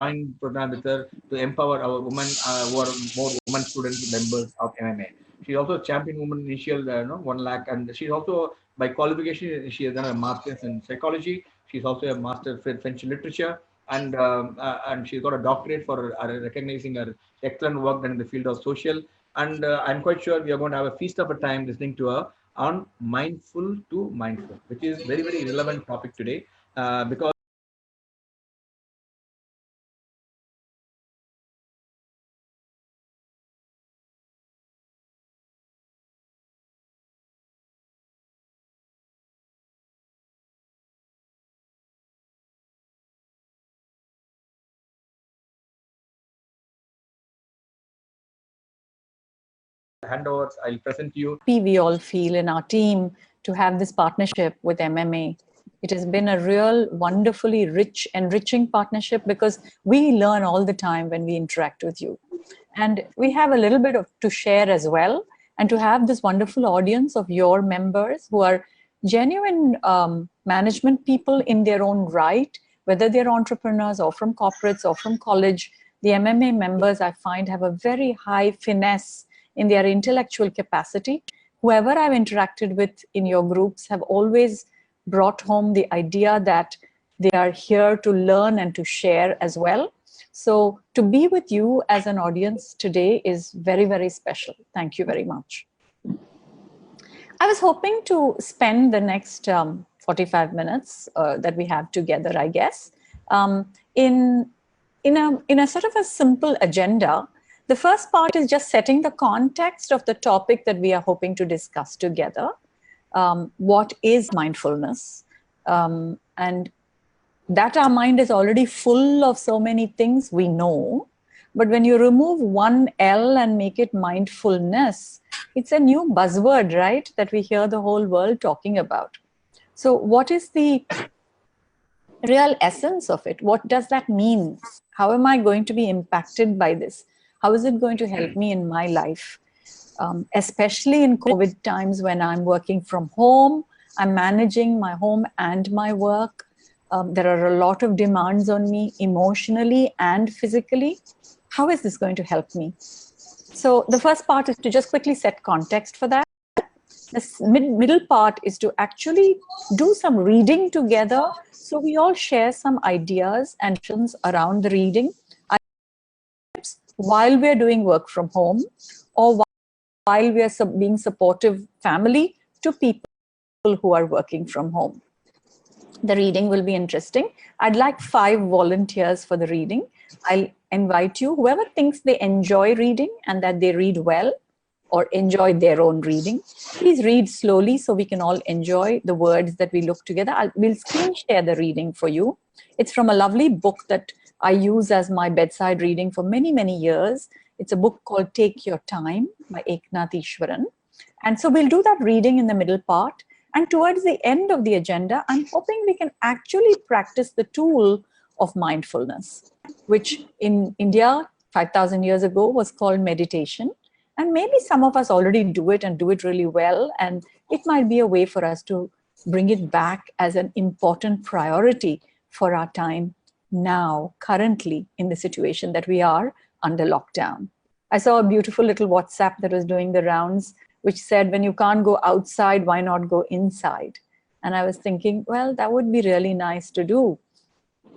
joint program with her to empower our women who are more women student members of MMA. She's also a champion woman initial, 1 lakh, and she's also by qualification she has done a master's in psychology. She's also a master in French literature, and she's got a doctorate for recognizing her excellent work done in the field of social. And I'm quite sure we are going to have a feast of a time listening to her on mindful to mindful, which is very relevant topic today because handovers, I'll present you. We all feel in our team to have this partnership with MMA. It has been a real wonderfully rich, enriching partnership because we learn all the time when we interact with you. And we have a little bit to share as well, and to have this wonderful audience of your members who are genuine management people in their own right, whether they're entrepreneurs or from corporates or from college. The MMA members, I find, have a very high finesse in their intellectual capacity. Whoever I've interacted with in your groups have always brought home the idea that they are here to learn and to share as well. So to be with you as an audience today is very special. Thank you very much. I was hoping to spend the next 45 minutes that we have together, I guess, in a sort of a simple agenda. The first part is just setting the context of the topic that we are hoping to discuss together. What is mindfulness? And that our mind is already full of so many things we know. But when you remove one L and make it mindfulness, it's a new buzzword, right? That we hear the whole world talking about. So what is the real essence of it? What does that mean? How am I going to be impacted by this? How is it going to help me in my life? Especially in COVID times when I'm working from home, I'm managing my home and my work. There are a lot of demands on me emotionally and physically. How is this going to help me? So the first part is to just quickly set context for that. The middle part is to actually do some reading together. So we all share some ideas and visions around the reading while we're doing work from home, or while we are being supportive family to people who are working from home. The reading will be interesting. I'd like 5 volunteers for the reading. I'll invite you, whoever thinks they enjoy reading and that they read well or enjoy their own reading, please read slowly so we can all enjoy the words that we look together. We'll screen share the reading for you. It's from a lovely book that I use as my bedside reading for many years. It's a book called Take Your Time by Eknath Easwaran. And so we'll do that reading in the middle part. And towards the end of the agenda, I'm hoping we can actually practice the tool of mindfulness, which in India 5,000 years ago was called meditation. And maybe some of us already do it and do it really well. And it might be a way for us to bring it back as an important priority for our time now, currently, in the situation that we are under lockdown. I saw a beautiful little WhatsApp that was doing the rounds, which said, when you can't go outside, why not go inside? And I was thinking, well, that would be really nice to do,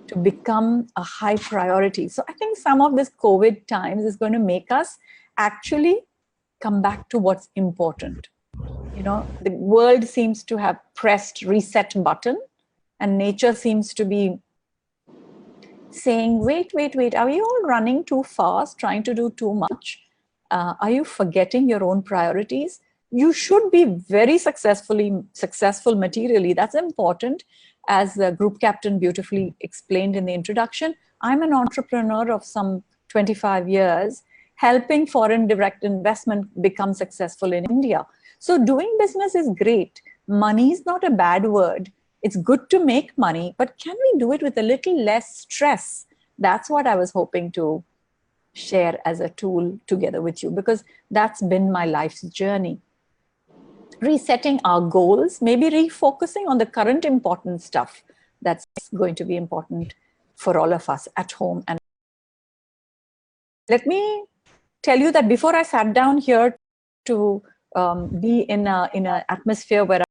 to become a high priority. So I think some of this COVID times is going to make us actually come back to what's important. You know, the world seems to have pressed reset button, and nature seems to be saying, wait, are you all running too fast, trying to do too much? Are you forgetting your own priorities? You should be very successful materially. That's important. As the group captain beautifully explained in the introduction, I'm an entrepreneur of some 25 years, helping foreign direct investment become successful in India. So doing business is great. Money is not a bad word. It's good to make money, but can we do it with a little less stress? That's what I was hoping to share as a tool together with you, because that's been my life's journey. Resetting our goals, maybe refocusing on the current important stuff that's going to be important for all of us at home and Let me tell you that before I sat down here to be in an atmosphere where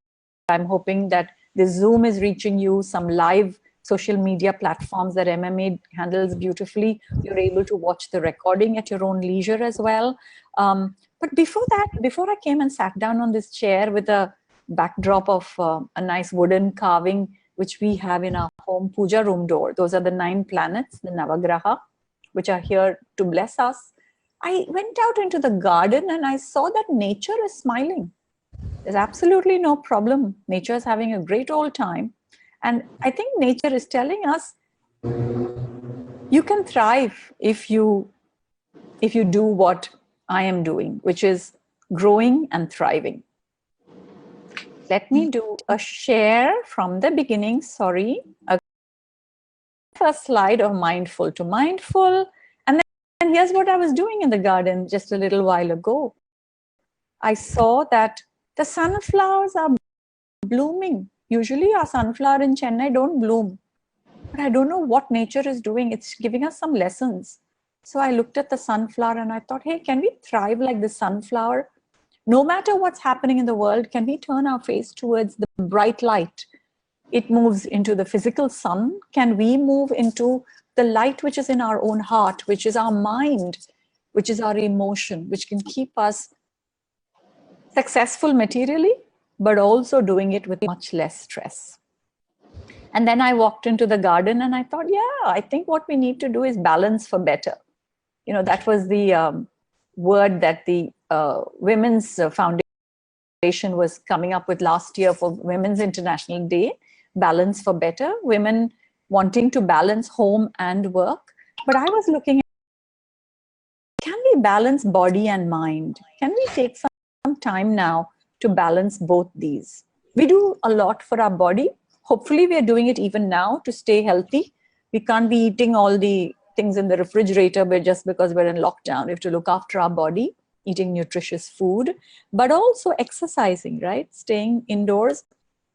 I'm hoping that the Zoom is reaching you, some live social media platforms that MMA handles beautifully. You're able to watch the recording at your own leisure as well. But before that, before I came and sat down on this chair with a backdrop of a nice wooden carving, which we have in our home puja room door, those are the 9 planets, the Navagraha, which are here to bless us. I went out into the garden and I saw that nature is smiling. There's absolutely no problem. Nature is having a great old time. And I think nature is telling us you can thrive if you do what I am doing, which is growing and thriving. Let me do a share from the beginning. Sorry. A first slide of mindful to mindful. And then here's what I was doing in the garden just a little while ago. I saw that the sunflowers are blooming. Usually our sunflower in Chennai don't bloom. But I don't know what nature is doing. It's giving us some lessons. So I looked at the sunflower and I thought, hey, can we thrive like the sunflower? No matter what's happening in the world, can we turn our face towards the bright light? It moves into the physical sun. Can we move into the light which is in our own heart, which is our mind, which is our emotion, which can keep us successful materially, but also doing it with much less stress? And then I walked into the garden and I thought, yeah, I think what we need to do is balance for better. You know, that was the word that the Women's Foundation was coming up with last year for Women's International Day, balance for better, women wanting to balance home and work. But I was looking at, can we balance body and mind? Can we take some time now to balance both these? We do a lot for our body. Hopefully, we are doing it even now to stay healthy. We can't be eating all the things in the refrigerator but just because we're in lockdown. We have to look after our body, eating nutritious food, but also exercising, right? Staying indoors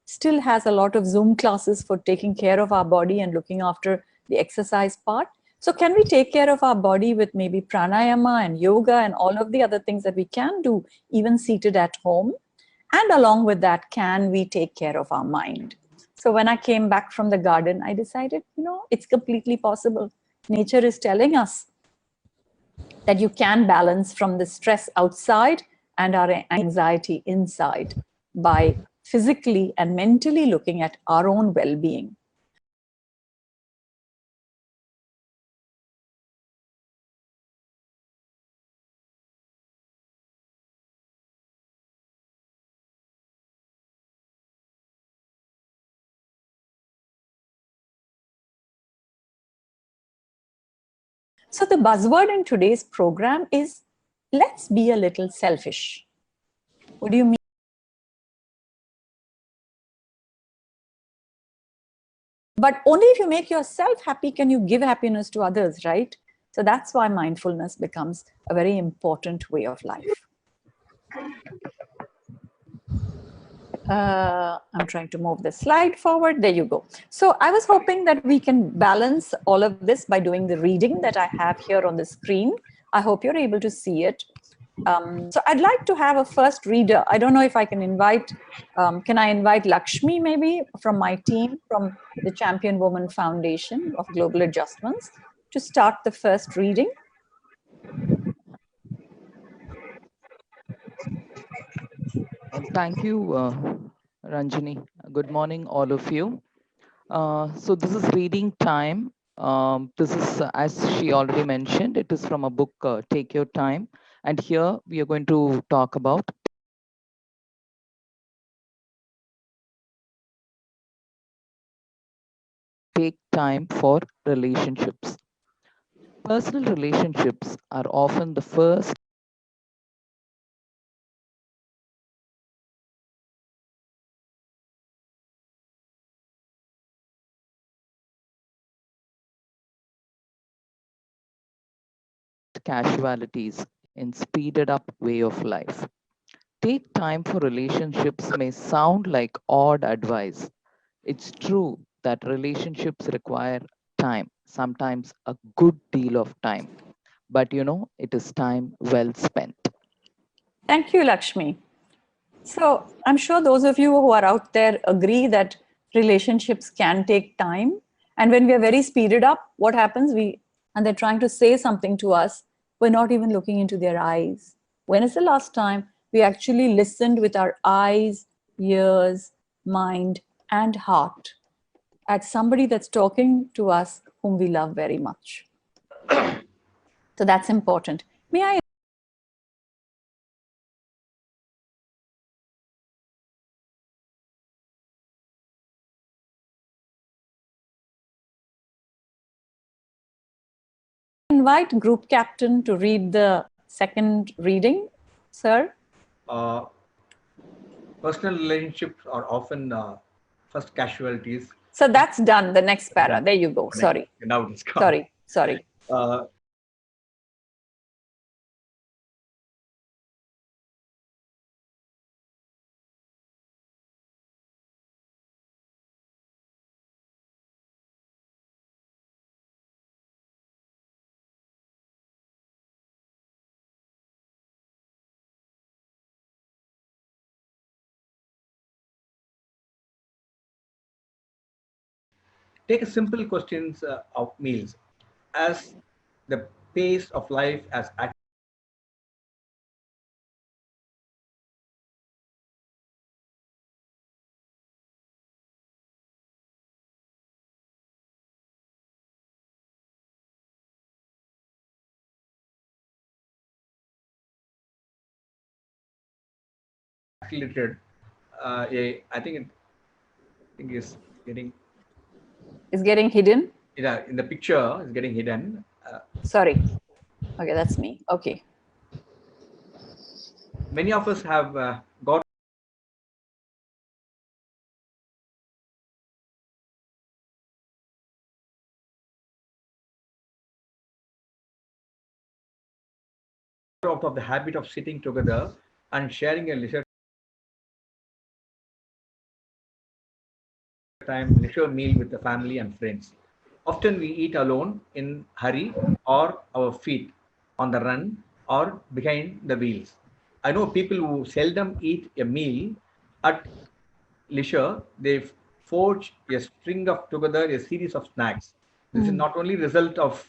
still has a lot of Zoom classes for taking care of our body and looking after the exercise part. So can we take care of our body with maybe pranayama and yoga and all of the other things that we can do, even seated at home? And along with that, can we take care of our mind? So when I came back from the garden, I decided, it's completely possible. Nature is telling us that you can balance from the stress outside and our anxiety inside by physically and mentally looking at our own well-being. So the buzzword in today's program is, let's be a little selfish. What do you mean? But only if you make yourself happy can you give happiness to others, right? So that's why mindfulness becomes a very important way of life. I'm trying to move the slide forward. There you go. So I was hoping that we can balance all of this by doing the reading that I have here on the screen. I hope you're able to see it. So I'd like to have a first reader. I don't know if I can invite, can I invite Lakshmi maybe from my team, from the Champion Woman Foundation of Global Adjustments, to start the first reading? Thank you, Ranjini. Good morning, all of you. So this is reading time. This is, as she already mentioned, it is from a book, Take Your Time. And here we are going to talk about take time for relationships. Personal relationships are often the first casualties in speeded up way of life. Take time for relationships may sound like odd advice. It's true that relationships require time, sometimes a good deal of time. but it is time well spent. Thank you, Lakshmi. So I'm sure those of you who are out there agree that relationships can take time. And when we are very speeded up, what happens? And they're trying to say something to us, we're not even looking into their eyes. When is the last time we actually listened with our eyes, ears, mind, and heart at somebody that's talking to us whom we love very much? So that's important. May I invite group captain to read the second reading, sir? Personal relationships are often first casualties. So that's done. The next para. There you go. Sorry. Now it's gone. Sorry. Uh, Take a simple questions of meals. As the pace of life has accelerated, I think it is getting, Is getting hidden. in the picture is getting hidden. Sorry. Okay, that's me. Okay. Many of us have got out of the habit of sitting together and sharing a leisure leisure meal with the family and friends. Often we eat alone in hurry or our feet on the run or behind the wheels. I know people who seldom eat a meal at leisure. They forge a string of together a series of snacks. This is not only result of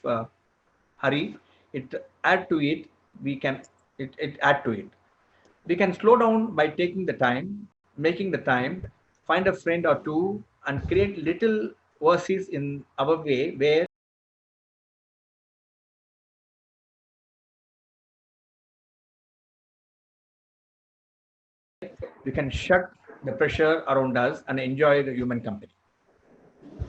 hurry. It add to it. We can it add to it. We can slow down by taking the time, making the time, find a friend or two, and create little oases in our way where we can shut the pressure around us and enjoy the human company.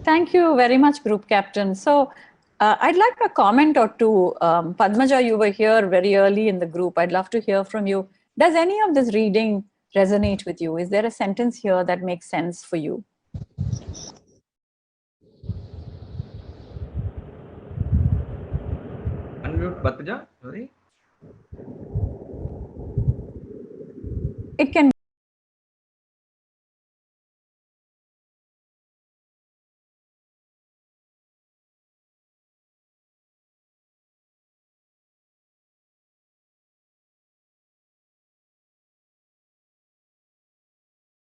Thank you very much, group captain. So I'd like a comment or two. Padmaja, you were here very early in the group. I'd love to hear from you. Does any of this reading resonate with you? Is there a sentence here that makes sense for you? Unmute Bataja. Sorry. It can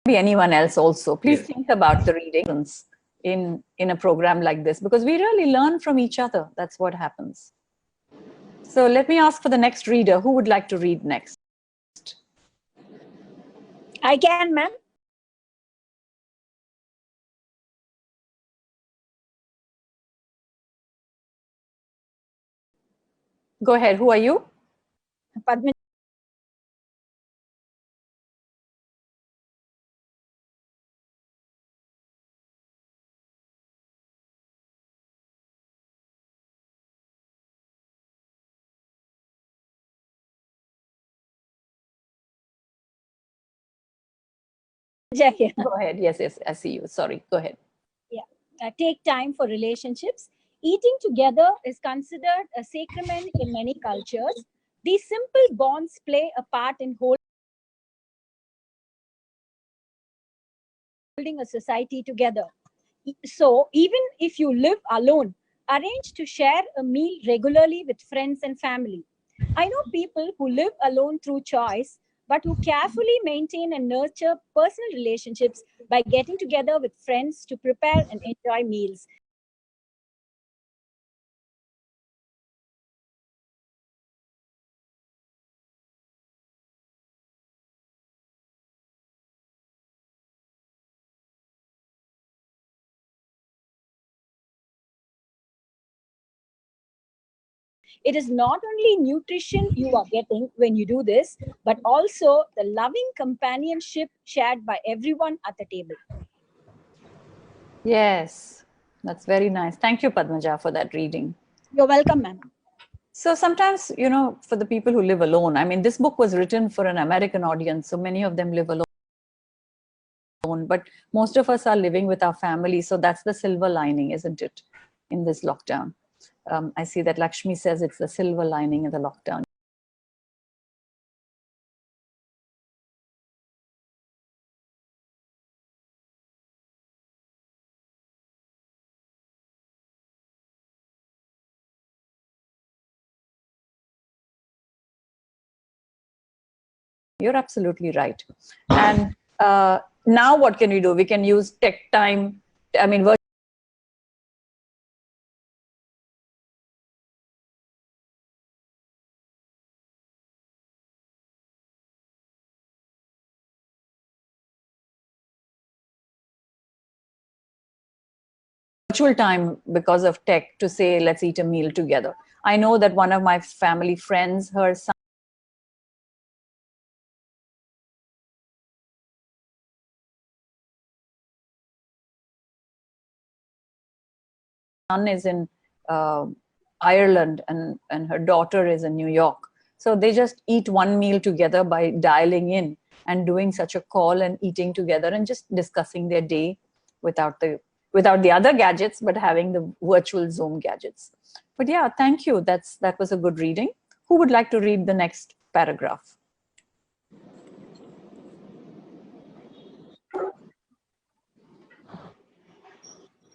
be anyone else also. Please think about the readings in a program like this, because we really learn from each other. That's what happens. So let me ask for the next reader. Who would like to read next? I can, ma'am. Go ahead. Who are you? Padma. Go ahead. Yes, I see you. Sorry. Go ahead. Yeah. Take time for relationships. Eating together is considered a sacrament in many cultures. These simple bonds play a part in holding a society together. So even if you live alone, Arrange to share a meal regularly with friends and family. I know people who live alone through choice, but who carefully maintain and nurture personal relationships by getting together with friends to prepare and enjoy meals. It is not only nutrition you are getting when you do this, but also the loving companionship shared by everyone at the table. Yes, that's very nice. Thank you, Padmaja, for that reading. You're welcome, ma'am. So sometimes, you know, for the people who live alone, I mean, this book was written for an American audience, so many of them live alone. But most of us are living with our family, so that's the silver lining, isn't it, in this lockdown? I see that Lakshmi says it's the silver lining in the lockdown. You're absolutely right. And now what can we do? We can use tech time. I mean, virtual time because of tech to say, let's eat a meal together. I know that one of my family friends, her son is in Ireland and her daughter is in New York. So they just eat one meal together by dialing in and doing such a call and eating together and just discussing their day without the other gadgets, but having the virtual Zoom gadgets. But yeah, thank you. That was a good reading. Who would like to read the next paragraph?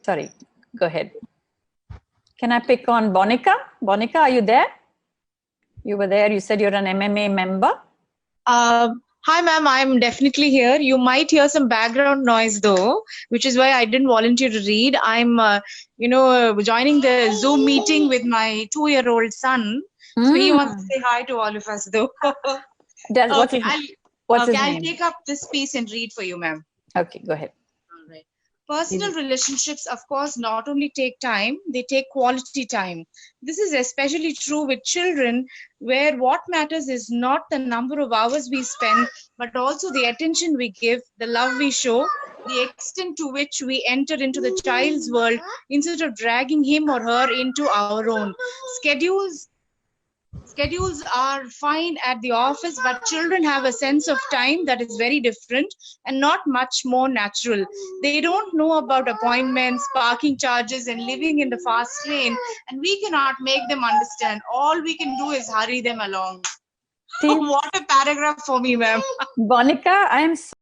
Sorry, go ahead. Can I pick on Bonica? Bonica, are you there? You were there. You said you're an MMA member. Hi, ma'am. I'm definitely here. You might hear some background noise, though, which is why I didn't volunteer to read. I'm, joining the Zoom meeting with my 2-year-old son. So he wants to say hi to all of us, though. What's his I'll name? take up this piece and read for you, ma'am. Okay, go ahead. All right. Personal relationships, of course, not only take time, they take quality time. This is especially true with children, where what matters is not the number of hours we spend, but also the attention we give, the love we show, the extent to which we enter into the child's world instead of dragging him or her into our own. Schedules are fine at the office, but children have a sense of time that is very different and not much more natural. They don't know about appointments, parking charges, and living in the fast lane, and we cannot make them understand. All we can do is hurry them along. What a paragraph for me, ma'am. Bonica, I am sorry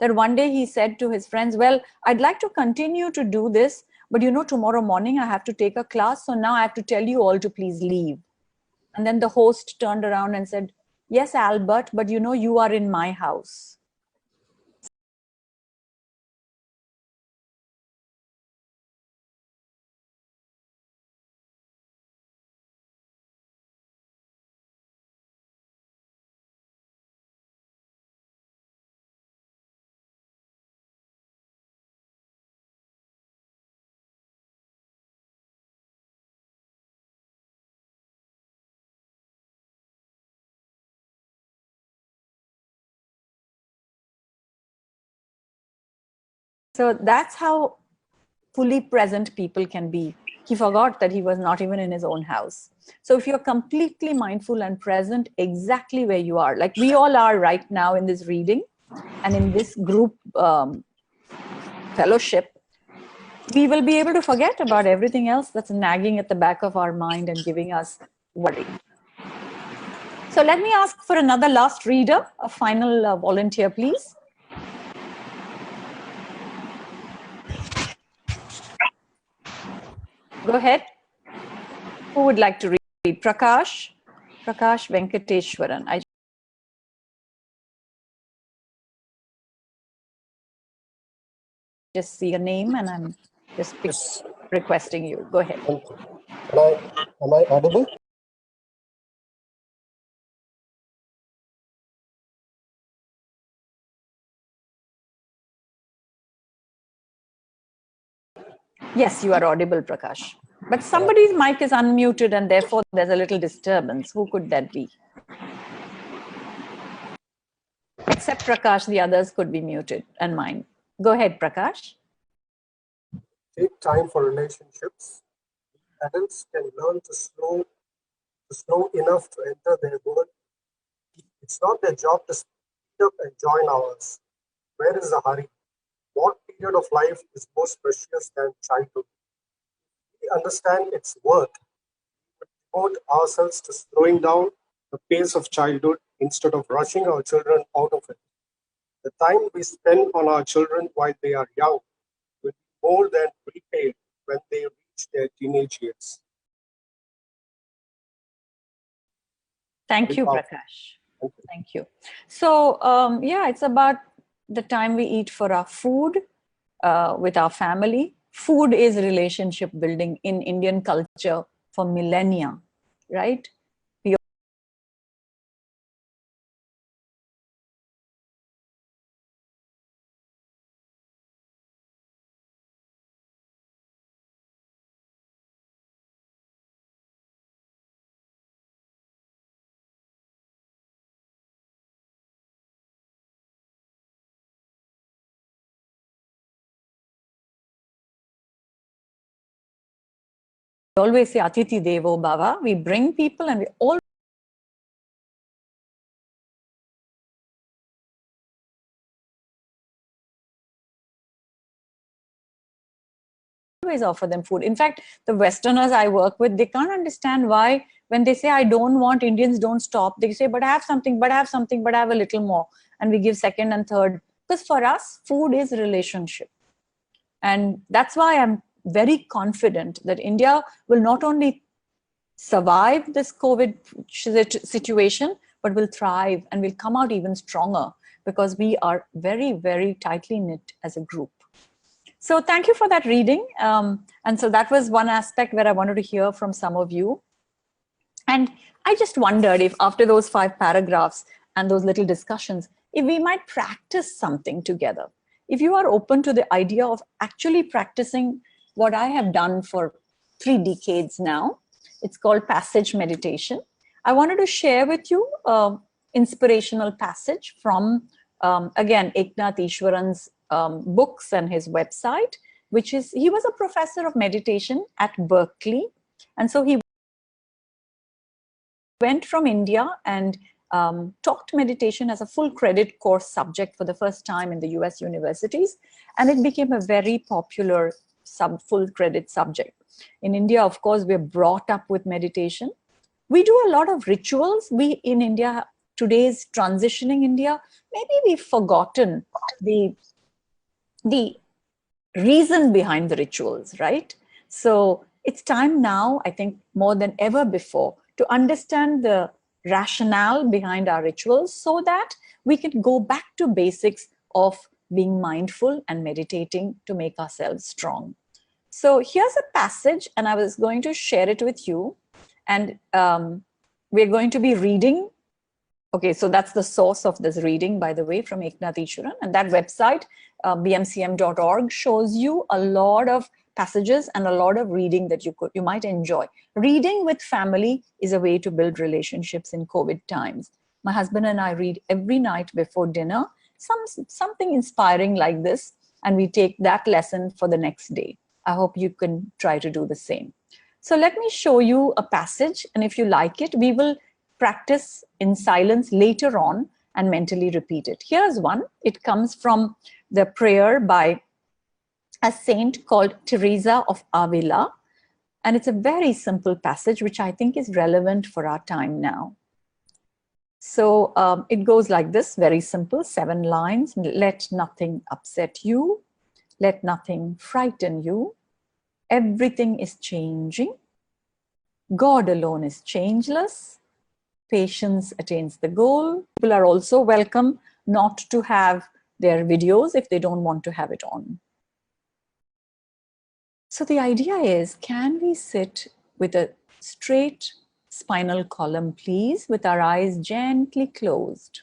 that one day he said to his friends, well, I'd like to continue to do this, but you know, tomorrow morning I have to take a class, so now I have to tell you all to please leave. And then the host turned around and said, yes, Albert, but you know, you are in my house. So that's how fully present people can be. He forgot that he was not even in his own house. So if you're completely mindful and present exactly where you are, like we all are right now in this reading and in this group fellowship, we will be able to forget about everything else that's nagging at the back of our mind and giving us worry. So let me ask for another last reader, a final volunteer, please. Go ahead. Who would like to read? Prakash? Prakash Venkateshwaran. I just see your name and I'm just requesting you. Go ahead. Am I audible? Yes, you are audible, Prakash. But somebody's mic is unmuted and therefore there's a little disturbance. Who could that be? Except Prakash, the others could be muted and mine. Go ahead, Prakash. Take time for relationships. Adults can learn to slow enough to enter their world. It's not their job to speed up and join ours. Where is the hurry? What period of life is most precious than childhood? We understand its worth. We devote ourselves to slowing down the pace of childhood instead of rushing our children out of it. The time we spend on our children while they are young will be more than repaid when they reach their teenage years. Thank you, Prakash. Thank you. So, yeah, it's about the time we eat for our food with our family. Food is relationship building in Indian culture for millennia, right? We always say Atiti Devo Bhava. We bring people and we always offer them food. In fact, the Westerners I work with, they can't understand why when they say, I don't want, Indians don't stop. They say, but I have something, but I have something, but I have a little more. And we give second and third. Because for us, food is relationship. And that's why I'm very confident that India will not only survive this COVID situation, but will thrive and will come out even stronger because we are very, very tightly knit as a group. So thank you for that reading. And so that was one aspect where I wanted to hear from some of you. And I just wondered if after those 5 paragraphs and those little discussions, if we might practice something together. If you are open to the idea of actually practicing what I have done for 3 decades now, it's called passage meditation. I wanted to share with you an inspirational passage from, again, Eknath Easwaran's books and his website, which is, he was a professor of meditation at Berkeley. And so he went from India and taught meditation as a full credit course subject for the first time in the US universities. And it became a very popular full credit subject. In India, of course, we're brought up with meditation. We do a lot of rituals. We in India, today's transitioning India, maybe we've forgotten the reason behind the rituals, right? So it's time now, I think, more than ever before, to understand the rationale behind our rituals so that we can go back to basics of being mindful and meditating to make ourselves strong. So here's a passage, and I was going to share it with you. And we're going to be reading. Okay, so that's the source of this reading, by the way, from Eknath Easwaran. And that website, bmcm.org, shows you a lot of passages and a lot of reading that you might enjoy. Reading with family is a way to build relationships in COVID times. My husband and I read every night before dinner, something inspiring like this, and we take that lesson for the next day. I hope you can try to do the same. So let me show you a passage, and if you like it, we will practice in silence later on and mentally repeat it. Here's one. It comes from the prayer by a saint called Teresa of Avila. And it's a very simple passage, which I think is relevant for our time now. So it goes like this, very simple, 7 lines. Let nothing upset you. Let nothing frighten you. Everything is changing. God alone is changeless. Patience attains the goal. People are also welcome not to have their videos if they don't want to have it on. So the idea is, can we sit with a straight spinal column, please, with our eyes gently closed?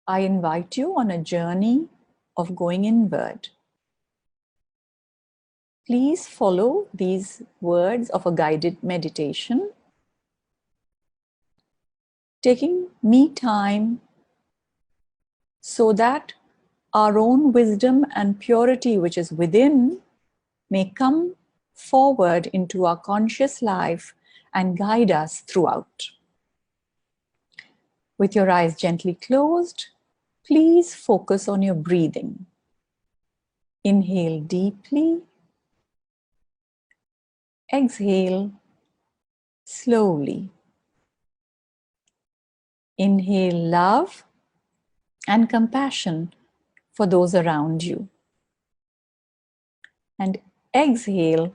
I invite you on a journey of going inward. Please follow these words of a guided meditation, taking me time so that our own wisdom and purity, which is within, may come forward into our conscious life and guide us throughout. With your eyes gently closed, please focus on your breathing. Inhale deeply. Exhale slowly. Inhale love and compassion for those around you. And exhale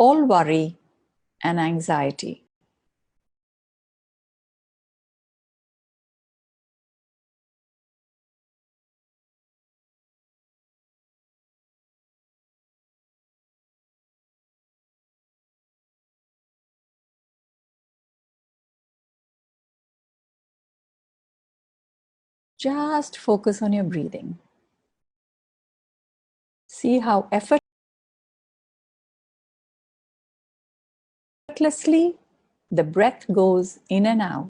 all worry and anxiety. Just focus on your breathing. See how effortlessly the breath goes in and out.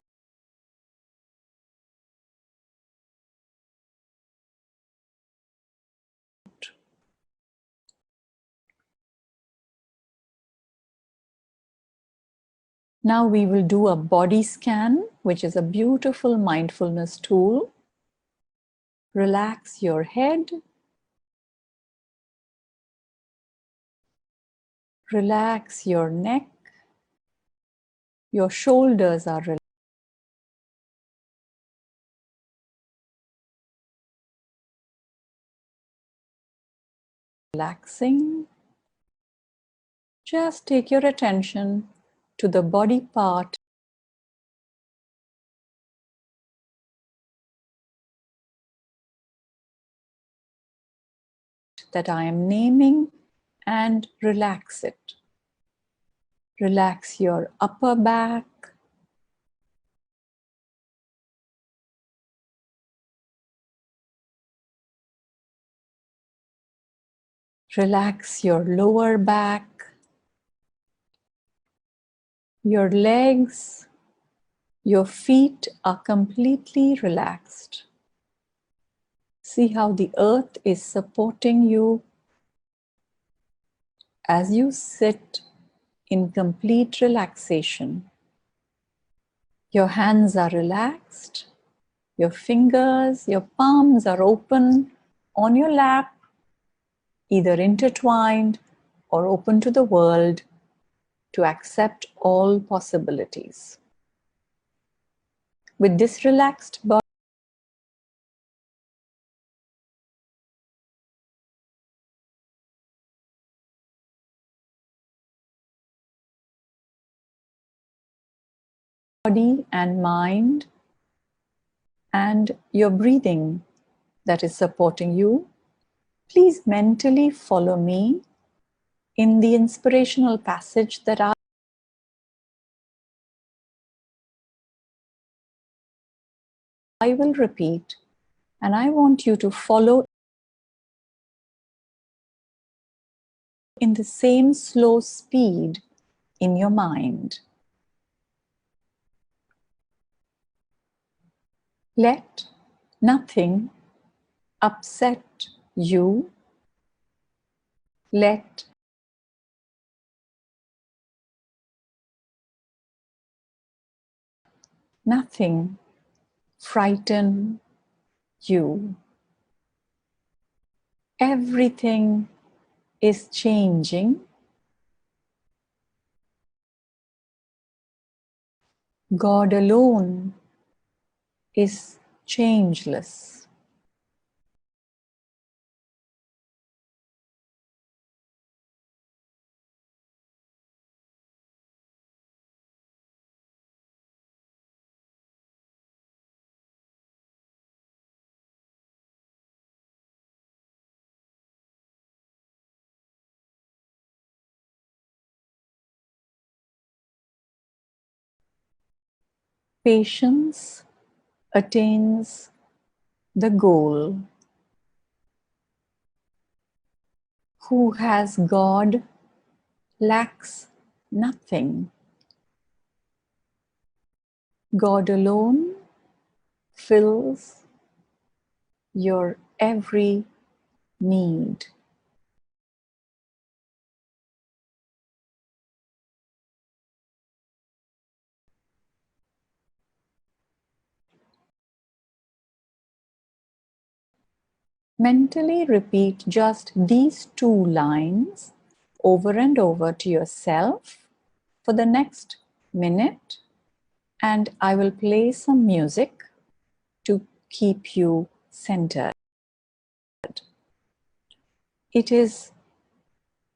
Now we will do a body scan, which is a beautiful mindfulness tool. Relax your head. Relax your neck. Your shoulders are relaxing. Just take your attention to the body part that I am naming and relax it. Relax your upper back. Relax your lower back. Your legs, your feet are completely relaxed. See how the earth is supporting you as you sit in complete relaxation. Your hands are relaxed. Your fingers, your palms are open on your lap, either intertwined or open to the world to accept all possibilities. With this relaxed body, and mind, and your breathing that is supporting you, please mentally follow me in the inspirational passage that I will repeat, and I want you to follow in the same slow speed in your mind. Let nothing upset you. Let nothing frighten you. Everything is changing. God alone is changeless. Patience attains the goal. Who has God lacks nothing. God alone fills your every need. Mentally repeat just these 2 lines over and over to yourself for the next minute, and I will play some music to keep you centered. It is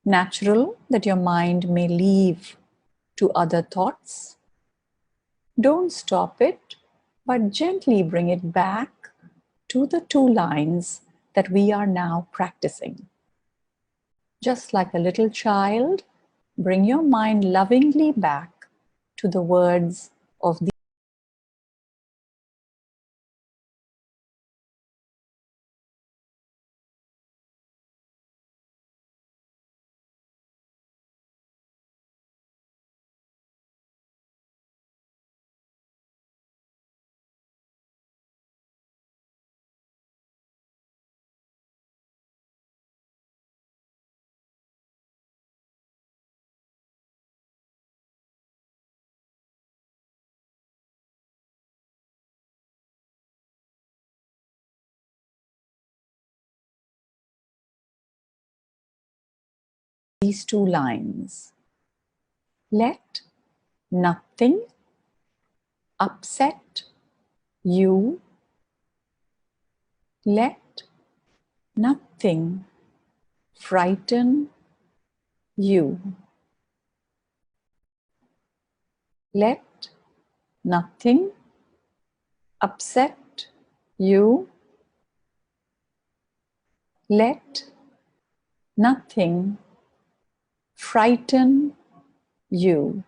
natural that your mind may leave to other thoughts. Don't stop it, but gently bring it back to the 2 lines that we are now practicing. Just like a little child, bring your mind lovingly back to the words of these 2 lines. Let nothing upset you. Let nothing frighten you. Let nothing upset you. Let nothing frighten you.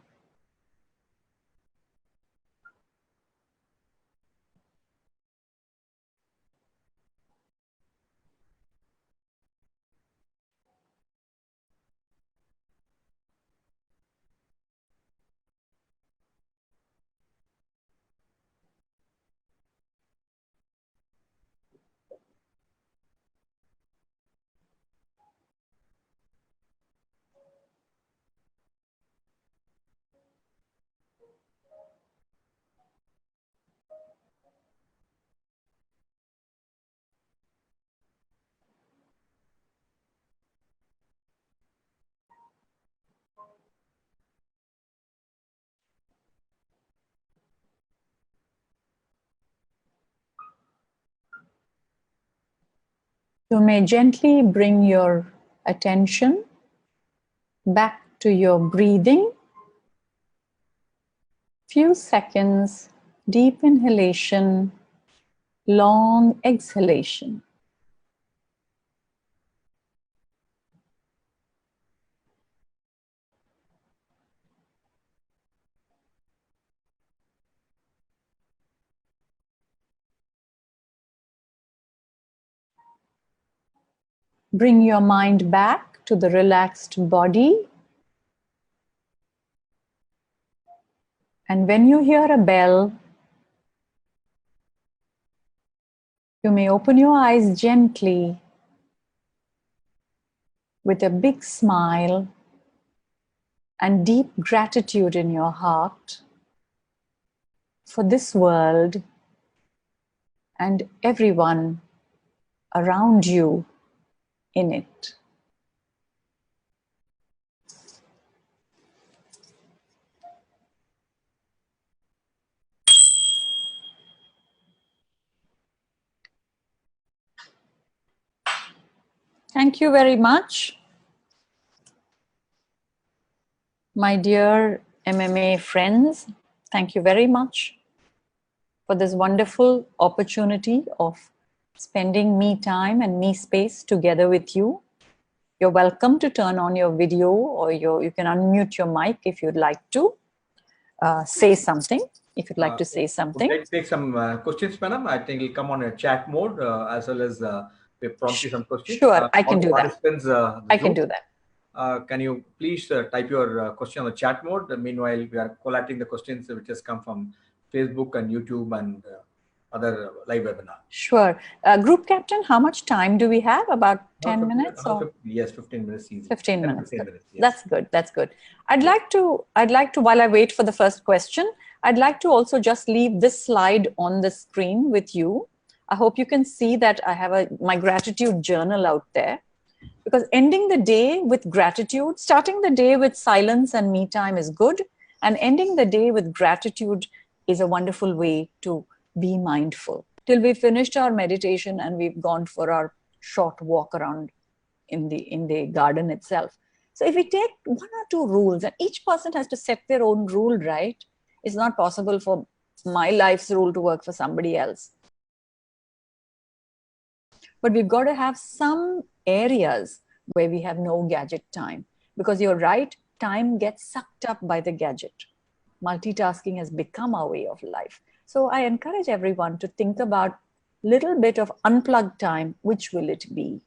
You may gently bring your attention back to your breathing. Few seconds, deep inhalation, long exhalation. Bring your mind back to the relaxed body. And when you hear a bell, you may open your eyes gently with a big smile and deep gratitude in your heart for this world and everyone around you in it. Thank you very much, my dear MMA friends. Thank you very much for this wonderful opportunity of spending me time and me space together with you. You're welcome to turn on your video, or you can unmute your mic if you'd like to say something. If you'd like to say something. Let's take some questions, madam. I think it'll come on a chat mode as well as we prompt you some questions. Sure, I can do that. I can do that. Can you please type your question on the chat mode? Meanwhile, we are collating the questions which has come from Facebook and YouTube and other live webinar. Sure. Group captain, how much time do we have? About 10 minutes? Or? Yes, 15 minutes. Easy. 15 minutes. 15 minutes, yes. That's good. That's good. I'd like to, while I wait for the first question, I'd like to also just leave this slide on the screen with you. I hope you can see that I have my gratitude journal out there, because ending the day with gratitude, starting the day with silence and me time is good, and ending the day with gratitude is a wonderful way to be mindful. Till we finished our meditation and we've gone for our short walk around in the garden itself. So if we take 1 or 2 rules, and each person has to set their own rule, right? It's not possible for my life's rule to work for somebody else. But we've got to have some areas where we have no gadget time, because you're right, time gets sucked up by the gadget. Multitasking has become our way of life. So I encourage everyone to think about little bit of unplugged time. Which will it be?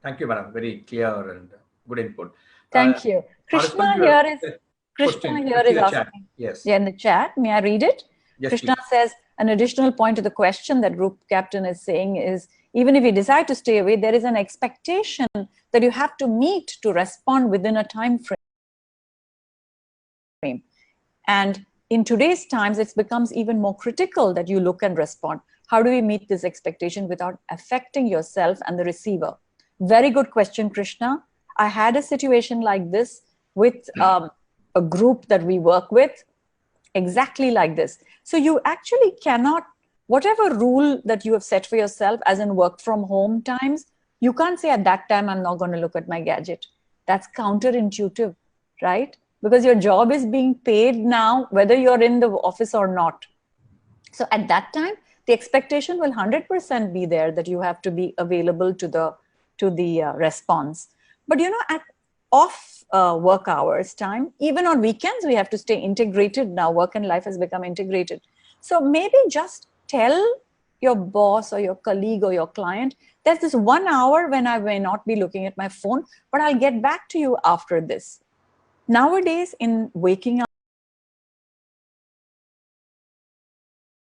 Thank you, madam. Very clear and good input. Thank you. Krishna here is asking. Yes. Yeah, in the chat. May I read it? Yes, Krishna please. says, an additional point to the question that group captain is saying is, even if you decide to stay away, there is an expectation that you have to meet to respond within a time frame. And in today's times, it becomes even more critical that you look and respond. How do we meet this expectation without affecting yourself and the receiver? Very good question, Krishna. I had a situation like this with a group that we work with, exactly like this. So you actually cannot, whatever rule that you have set for yourself, as in work from home times, you can't say at that time, I'm not going to look at my gadget. That's counterintuitive, right? Because your job is being paid now, whether you're in the office or not. So at that time, the expectation will 100% be there that you have to be available to the response. But you know, at off work hours time, even on weekends, we have to stay integrated now. Work and life has become integrated. So maybe just tell your boss or your colleague or your client, there's this 1 hour when I may not be looking at my phone, but I'll get back to you after this. Nowadays, in waking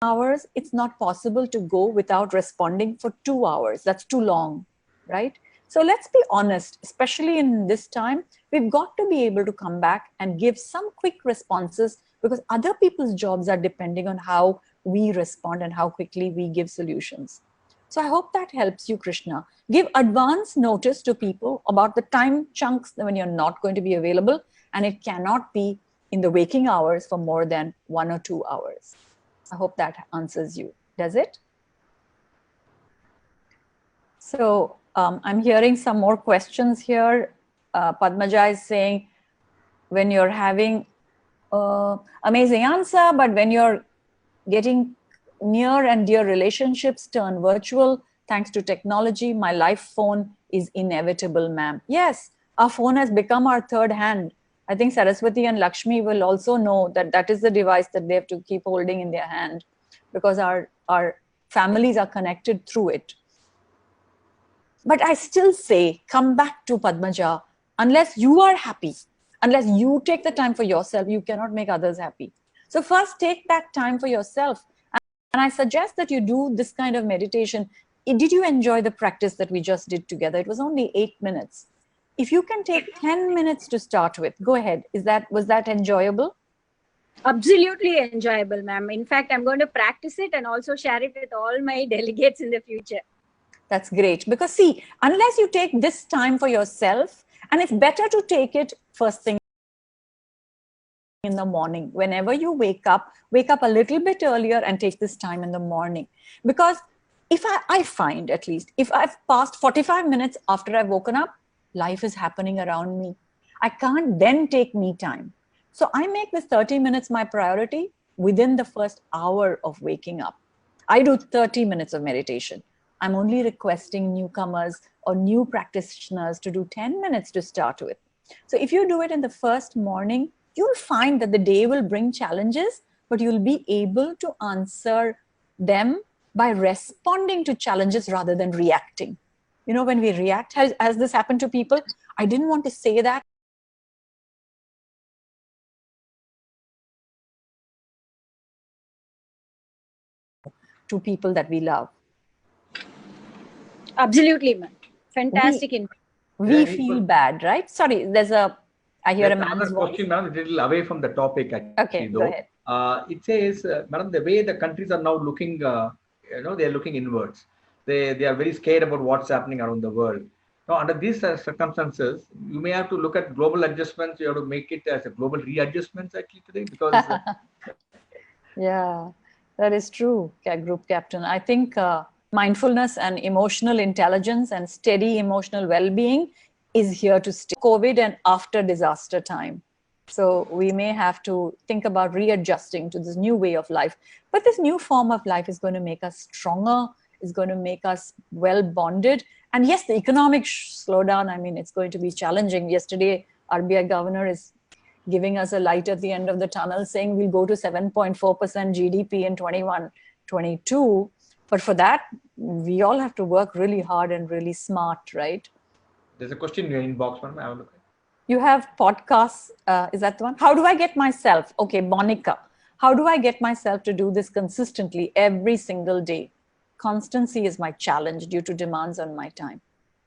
hours, it's not possible to go without responding for 2 hours. That's too long, right? So let's be honest, especially in this time, we've got to be able to come back and give some quick responses, because other people's jobs are depending on how we respond and how quickly we give solutions. So I hope that helps you, Krishna. Give advance notice to people about the time chunks when you're not going to be available, and it cannot be in the waking hours for more than 1 or 2 hours. I hope that answers you. Does it? So I'm hearing some more questions here. Padmaja is saying, when you're having amazing answer, but when you're getting near and dear relationships turn virtual thanks to technology, my life phone is inevitable, ma'am. Yes, our phone has become our third hand. I think Saraswati and Lakshmi will also know that that is the device that they have to keep holding in their hand, because our families are connected through it. But I still say, come back to Padmaja. Unless you are happy, unless you take the time for yourself, you cannot make others happy. So first take that time for yourself. And I suggest that you do this kind of meditation. Did you enjoy the practice that we just did together? It was only 8 minutes. If you can take 10 minutes to start with, go ahead. Was that enjoyable? Absolutely enjoyable, ma'am. In fact, I'm going to practice it and also share it with all my delegates in the future. That's great. Because see, unless you take this time for yourself, and it's better to take it first thing in the morning. Whenever you wake up a little bit earlier and take this time in the morning. Because if I find, at least, if I've passed 45 minutes after I've woken up, life is happening around me. I can't then take me time. So I make this 30 minutes my priority within the first hour of waking up. I do 30 minutes of meditation. I'm only requesting newcomers or new practitioners to do 10 minutes to start with. So if you do it in the first morning, you'll find that the day will bring challenges, but you'll be able to answer them by responding to challenges rather than reacting. You know, when we react, has this happened to people? I didn't want to say that to people that we love. Absolutely, ma'am. Fantastic. We feel bad, right? Sorry, I hear a man's voice. Question, madam, a little away from the topic, actually, Okay, though. go ahead. It says, madam, the way the countries are now looking, they're looking inwards. They are very scared about what's happening around the world. Now, under these circumstances, you may have to look at global adjustments. You have to make it as a global readjustments, actually, today, because yeah, that is true, Group Captain. I think mindfulness and emotional intelligence and steady emotional well-being is here to stay. COVID and after disaster time. So we may have to think about readjusting to this new way of life. But this new form of life is going to make us stronger, is going to make us well bonded. And yes, the economic slowdown, I mean, it's going to be challenging. Yesterday, RBI governor is giving us a light at the end of the tunnel, saying we'll go to 7.4% GDP in 21-22. But for that, we all have to work really hard and really smart, right? there's a question in your inbox, madam. I will look at it. You have podcasts. Is that the one? How do I get myself? Okay, Monica. How do I get myself to do this consistently every single day? Constancy is my challenge due to demands on my time.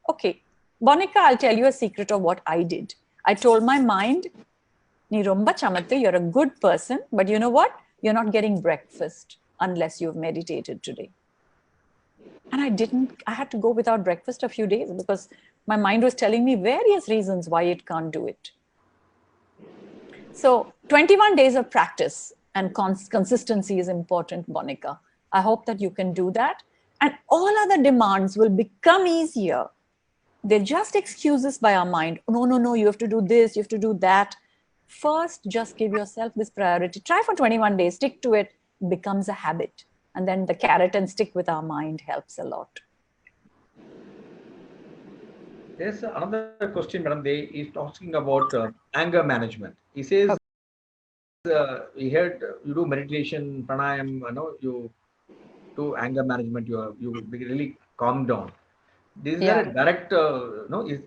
Okay, Monica, I'll tell you a secret of what I did. I told my mind, "Nee romba chamattu, you're a good person, but you know what? You're not getting breakfast unless you've meditated today." And I had to go without breakfast a few days because my mind was telling me various reasons why it can't do it. So 21 days of practice and consistency is important, Monica. I hope that you can do that. And all other demands will become easier. They're just excuses by our mind. No, you have to do this, you have to do that. First, just give yourself this priority. Try for 21 days, stick to it, becomes a habit. And then the carrot and stick with our mind helps a lot. There's another question, madam. He's asking about anger management. He says, we heard you do meditation, pranayam, you do anger management, you really calm down. Is there a direct,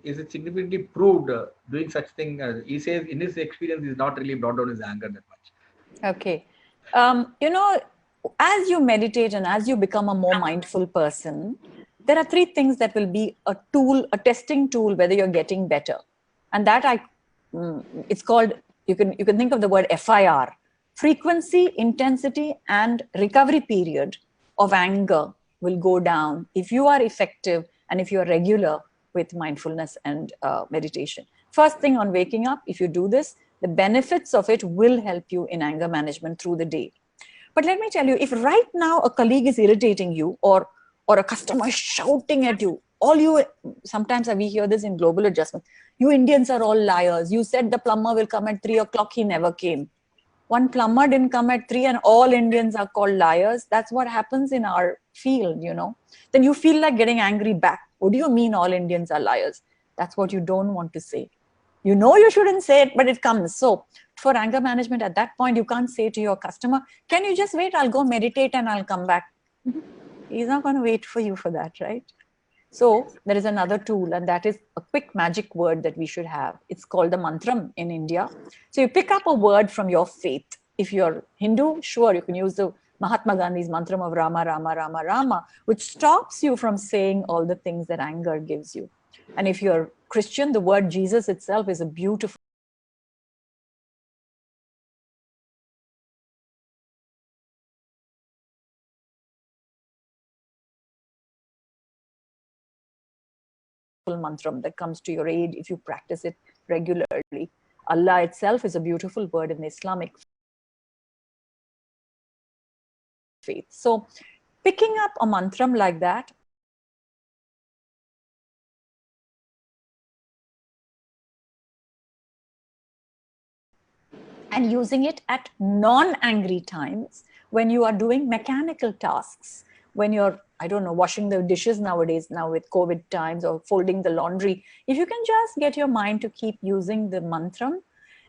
is it significantly proved doing such thing? He says in his experience, he's not really brought down his anger that much. Okay. As you meditate and as you become a more mindful person, there are three things that will be a tool, a testing tool, whether you're getting better. And that it's called, you can think of the word FIR, frequency, intensity, and recovery period of anger will go down if you are effective and if you are regular with mindfulness and meditation. First thing on waking up, if you do this, the benefits of it will help you in anger management through the day. But let me tell you, if right now a colleague is irritating you or a customer is shouting at you, sometimes we hear this in global adjustment, you Indians are all liars. You said the plumber will come at 3 o'clock, he never came. One plumber didn't come at 3 and all Indians are called liars. That's what happens in our field, Then you feel like getting angry back. What do you mean all Indians are liars? That's what you don't want to say. You know you shouldn't say it, but it comes. So for anger management, at that point, you can't say to your customer, can you just wait? I'll go meditate and I'll come back. He's not going to wait for you for that, right? So there is another tool, and that is a quick magic word that we should have. It's called the mantram in India. So you pick up a word from your faith. If you're Hindu, sure, you can use the Mahatma Gandhi's mantram of Rama, Rama, Rama, Rama, which stops you from saying all the things that anger gives you. And if you're Christian, the word Jesus itself is a beautiful mantram that comes to your aid if you practice it regularly. Allah itself is a beautiful word in the Islamic faith. So picking up a mantram like that and using it at non-angry times when you are doing mechanical tasks, when you're, I don't know, washing the dishes nowadays, now with COVID times, or folding the laundry. If you can just get your mind to keep using the mantram,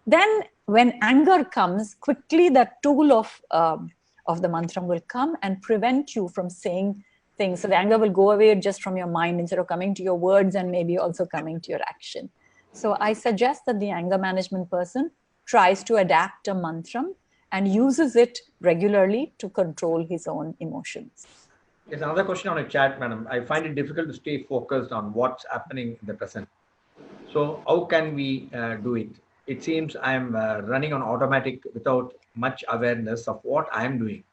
then when anger comes, quickly that tool of the mantram will come and prevent you from saying things. So the anger will go away just from your mind instead of coming to your words and maybe also coming to your action. So I suggest that the anger management person tries to adapt a mantram and uses it regularly to control his own emotions. There's another question on a chat, madam. I find it difficult to stay focused on what's happening in the present. So how can we do it? It seems I'm running on automatic without much awareness of what I'm doing.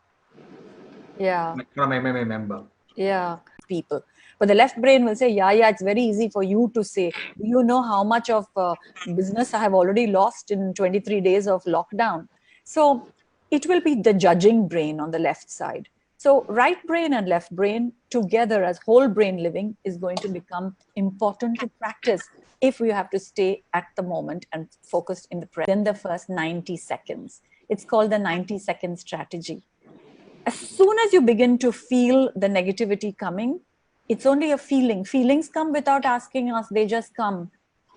Yeah. From MMA member. Yeah, people. But the left brain will say, yeah, it's very easy for you to say. Do you know how much of business I have already lost in 23 days of lockdown? So it will be the judging brain on the left side. So right brain and left brain together as whole brain living is going to become important to practice if we have to stay at the moment and focused in the present in the first 90 seconds. It's called the 90-second strategy. As soon as you begin to feel the negativity coming, it's only a feeling. Feelings come without asking us, they just come.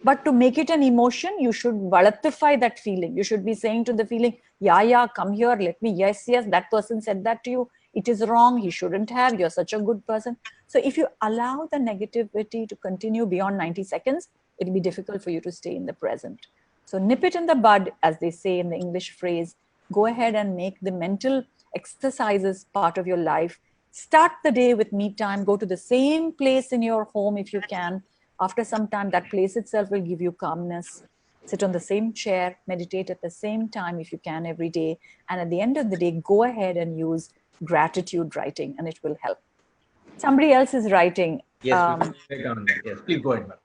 But to make it an emotion, you should valatify that feeling. You should be saying to the feeling, yeah, come here, let me, yes, that person said that to you. It is wrong, he shouldn't have, you're such a good person. So if you allow the negativity to continue beyond 90 seconds, it'll be difficult for you to stay in the present. So nip it in the bud, as they say in the English phrase. Go ahead and make the mental exercises part of your life. Start the day with me time. Go to the same place in your home if you can. After some time, that place itself will give you calmness. Sit on the same chair, meditate at the same time if you can every day. And at the end of the day, go ahead and use gratitude writing and it will help. Somebody else is writing. Yes, yes, please go ahead, ma'am.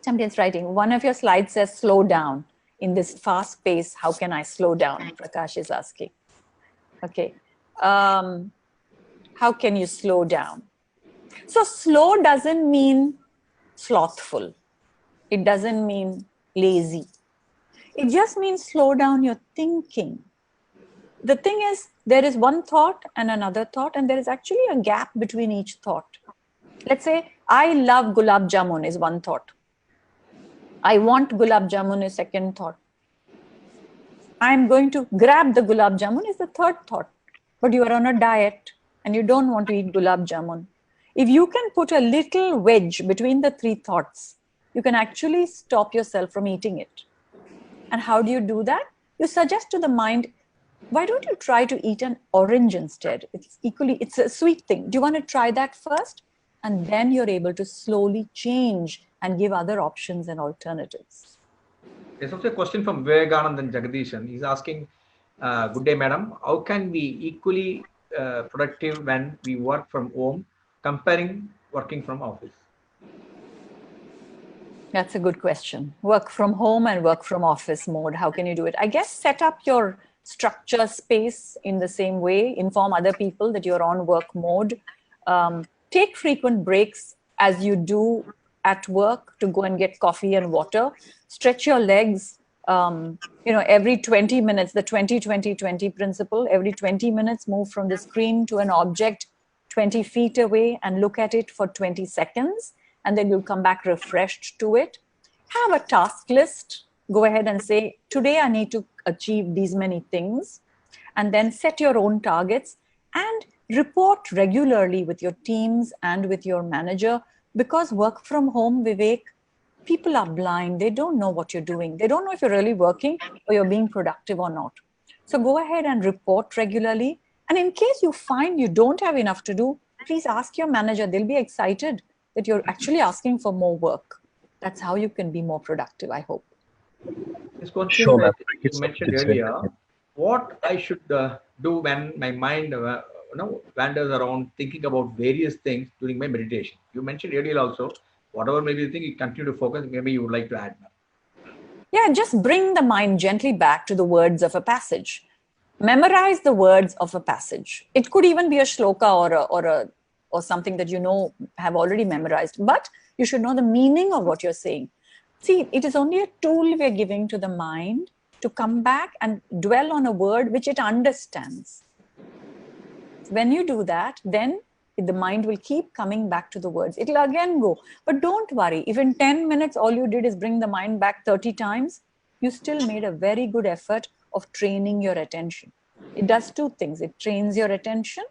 Somebody else writing. One of your slides says slow down. In this fast pace, how can I slow down? Prakash is asking. Okay. How can you slow down? So slow doesn't mean slothful. It doesn't mean lazy. It just means slow down your thinking. The thing is, there is one thought and another thought, and there is actually a gap between each thought. Let's say, I love gulab jamun is one thought. I want gulab jamun is second thought. I'm going to grab the gulab jamun is the third thought. But you are on a diet and you don't want to eat gulab jamun. If you can put a little wedge between the three thoughts, you can actually stop yourself from eating it. And how do you do that? You suggest to the mind, why don't you try to eat an orange instead? It's a sweet thing. Do you want to try that first? And then you're able to slowly change and give other options and alternatives. There's also a question from Vivekanand and Jagadishan. He's asking, good day, madam. How can we equally productive when we work from home comparing working from office? That's a good question. Work from home and work from office mode. How can you do it? I guess set up your structure space in the same way. Inform other people that you're on work mode. Take frequent breaks as you do at work to go and get coffee and water. Stretch your legs. Every 20 minutes, the 20-20-20 principle, every 20 minutes, move from the screen to an object 20 feet away and look at it for 20 seconds. And then you'll come back refreshed to it. Have a task list. Go ahead and say, today I need to achieve these many things. And then set your own targets and report regularly with your teams and with your manager. Because work from home, Vivek, people are blind. They don't know what you're doing. They don't know if you're really working or you're being productive or not. So go ahead and report regularly. And in case you find you don't have enough to do, please ask your manager. They'll be excited that you're actually asking for more work. That's how you can be more productive, I hope. This question you mentioned earlier, what I should do when my mind wanders around thinking about various things during my meditation. You mentioned earlier also, whatever maybe you think, you continue to focus. Maybe you would like to add. Yeah, just bring the mind gently back to the words of a passage. Memorize the words of a passage. It could even be a shloka or something that you know have already memorized, but you should know the meaning of what you're saying. See, it is only a tool we're giving to the mind to come back and dwell on a word which it understands. When you do that, then the mind will keep coming back to the words. It'll again go. But don't worry. If in 10 minutes all you did is bring the mind back 30 times, you still made a very good effort of training your attention. It does two things. It trains your attention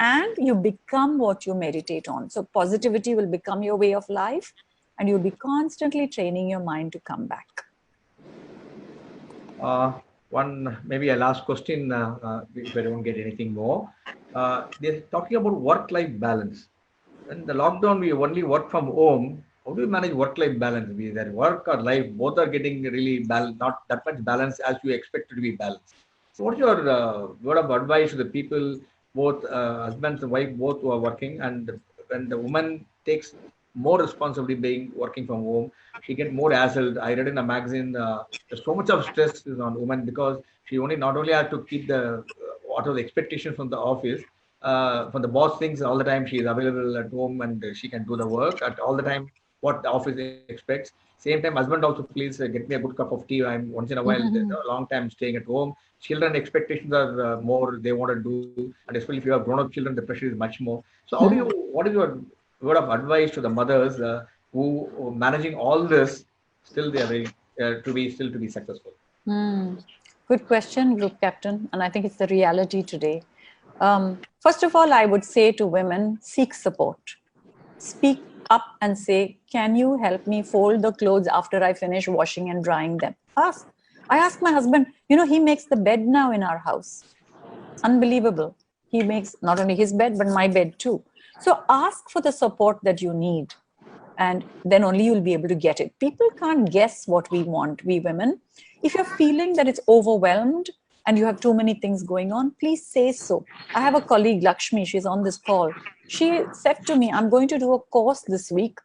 and you become what you meditate on. So positivity will become your way of life and you'll be constantly training your mind to come back. One, maybe a last question, if I don't get anything more. They're talking about work-life balance. In the lockdown, we only work from home. How do you manage work-life balance? Be that work or life, both are getting really not that much balance as you expect it to be balanced. So what's your word of advice to the people, both husbands and wife, both who are working, and when the woman takes more responsibility being working from home, she gets more hassled. I read in a magazine, there's so much of stress is on women because she not only has to keep the what are the expectations from the office, from the boss thinks all the time she is available at home and she can do the work at all the time what the office expects. Same time, husband also, please get me a good cup of tea. I'm once in a while, a long time staying at home. Children expectations are more they want to do, and especially if you have grown up children, the pressure is much more. So, how do you? What is your word of advice to the mothers who managing all this still they are very, to be successful? Good question, Group Captain. And I think it's the reality today. First of all, I would say to women, seek support. Speak up and say, can you help me fold the clothes after I finish washing and drying them? Ask. I ask my husband, he makes the bed now in our house. Unbelievable. He makes not only his bed, but my bed too. So ask for the support that you need. And then only you'll be able to get it. People can't guess what we want, we women. If you're feeling that it's overwhelmed and you have too many things going on, please say so. I have a colleague, Lakshmi, she's on this call. She said to me, I'm going to do a course this week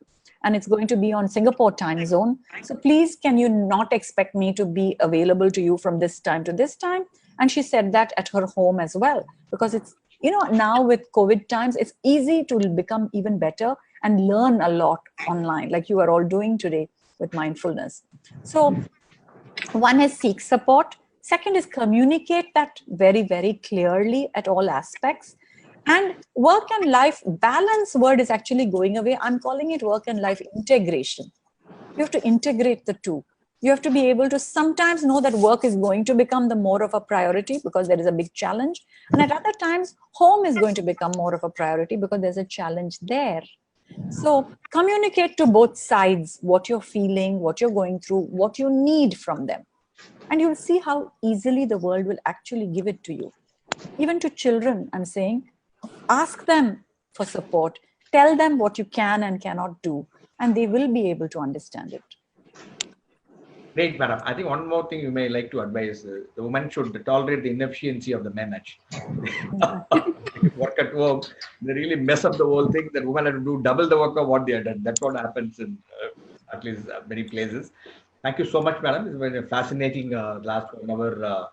and it's going to be on Singapore time zone. So please, can you not expect me to be available to you from this time to this time? And she said that at her home as well, because it's, now with COVID times, it's easy to become even better and learn a lot online, like you are all doing today with mindfulness. So one is seek support. Second is communicate that very, very clearly at all aspects. And work and life balance word is actually going away. I'm calling it work and life integration. You have to integrate the two. You have to be able to sometimes know that work is going to become the more of a priority because there is a big challenge. And at other times, home is going to become more of a priority because there's a challenge there. So communicate to both sides what you're feeling, what you're going through, what you need from them. And you'll see how easily the world will actually give it to you. Even to children, I'm saying, ask them for support. Tell them what you can and cannot do, and they will be able to understand it. Great, madam. I think one more thing you may like to advise, the woman should tolerate the inefficiency of the men actually. Work at home, they really mess up the whole thing. That women have to do double the work of what they have done. That's what happens in at least many places. Thank you so much, madam. It's been a fascinating last 1 hour.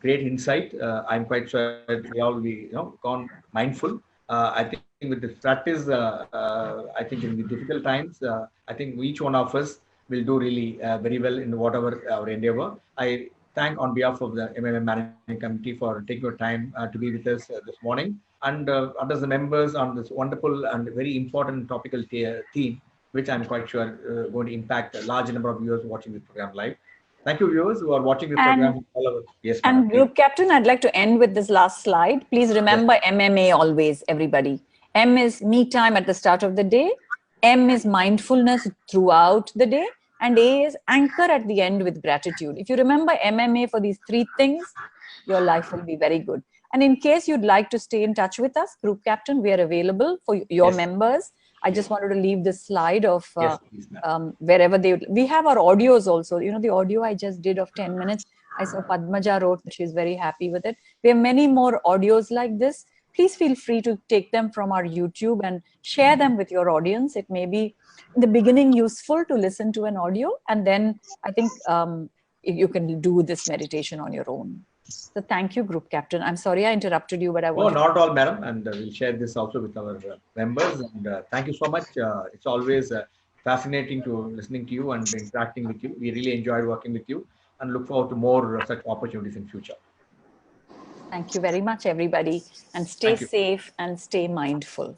Great insight. I'm quite sure we all be gone mindful. I think with this practice, I think in the difficult times, I think each one of us will do really very well in whatever our endeavor. I thank on behalf of the MMA Managing Committee for taking your time to be with us this morning, and others the members on this wonderful and very important topical theme, which I'm quite sure going to impact a large number of viewers watching this program live. Thank you, viewers who are watching the program. Yes, and Group Captain, I'd like to end with this last slide. Please remember MMA always, everybody. M is me time at the start of the day. M is mindfulness throughout the day. And A is anchor at the end with gratitude. If you remember MMA for these three things, your life will be very good. And in case you'd like to stay in touch with us, Group Captain, we are available for your members. I just wanted to leave this slide of wherever we have our audios also. The audio I just did of 10 minutes, I saw Padmaja wrote that she's very happy with it. We have many more audios like this. please feel free to take them from our YouTube and share them with your audience. It may be in the beginning useful to listen to an audio, and then I think you can do this meditation on your own. So thank you, Group Captain. I'm sorry I interrupted you, but I want. Oh, not at all, madam. And we'll share this also with our members. And thank you so much. It's always fascinating to listening to you and interacting with you. We really enjoyed working with you and look forward to more such opportunities in future. Thank you very much, everybody. And stay safe and stay mindful.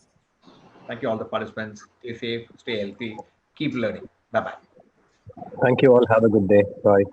Thank you, all the participants. Stay safe, stay healthy, keep learning. Bye-bye. Thank you all. Have a good day. Bye.